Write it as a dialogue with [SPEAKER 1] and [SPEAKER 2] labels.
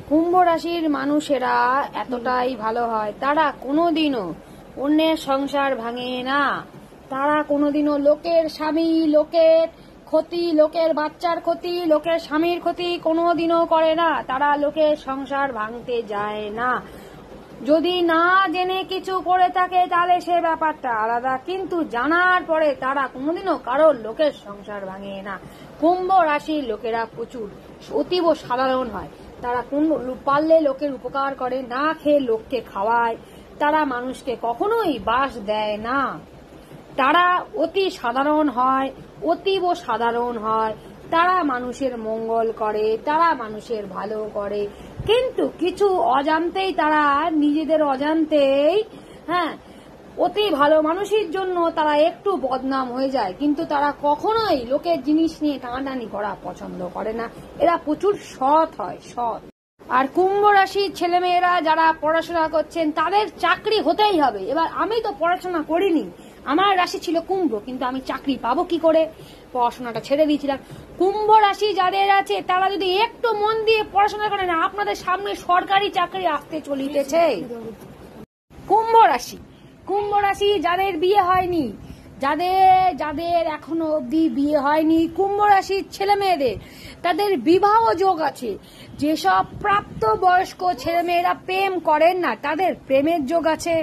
[SPEAKER 1] কুম্ভ রাশির মানুষেরা এতটাই ভালো হয়, তারা কোনোদিনও অন্যের সংসার ভাঙে না। তারা কোনোদিনও লোকের স্বামী, লোকের ক্ষতি, লোকের বাচ্চার ক্ষতি, লোকের স্বামীর ক্ষতি কোনোদিনও করে না। তারা লোকের সংসার ভাঙতে যায় না। যদি না জেনে কিছু করে থাকে তাহলে সে ব্যাপারটা আলাদা, কিন্তু জানার পরে তারা কোনোদিনও কারোর লোকের সংসার ভাঙে না। কুম্ভ রাশির লোকেরা প্রচুর অতীব সাধারণ হয়। তারা পারলে লোকের উপকার করে, না খেয়ে লোককে খাওয়ায়। তারা মানুষকে কখনোই বাস দেয় না। তারা অতি সাধারণ হয়, অতীব সাধারণ হয়। তারা মানুষের মঙ্গল করে, তারা মানুষের ভালো করে, কিন্তু কিছু অজান্তেই তারা নিজেদের অজান্তেই অতি ভালো মানুষের জন্য তারা একটু বদনাম হয়ে যায়, কিন্তু তারা কখনোই লোকের জিনিস নিয়ে টানাটানি করা পছন্দ করে না। এরা প্রচুর সৎ হয়, সৎ। আর কুম্ভ রাশির ছেলেমেয়েরা যারা পড়াশোনা করছেন তাদের চাকরি হতেই হবে। এবার আমি তো পড়াশোনা করিনি, আমার রাশি ছিল কুম্ভ, কিন্তু আমি চাকরি পাবো কি করে, পড়াশোনাটা ছেড়ে দিয়েছিলাম। কুম্ভ রাশি যাদের আছে তারা যদি একটু মন দিয়ে পড়াশোনা করে না, আপনাদের সামনে সরকারি চাকরি আসতে চলিতেছে। কুম্ভ রাশি যাদের বিয়ে হয়নি, যাদের এখনো অবধি বিয়ে হয়নি, কুম্ভ রাশির ছেলে মেয়েদের তাদের বিবাহ যোগ আছে। যেসব প্রাপ্ত বয়স্ক ছেলে মেয়েরা প্রেম করেন না, তাদের প্রেমের যোগ আছে।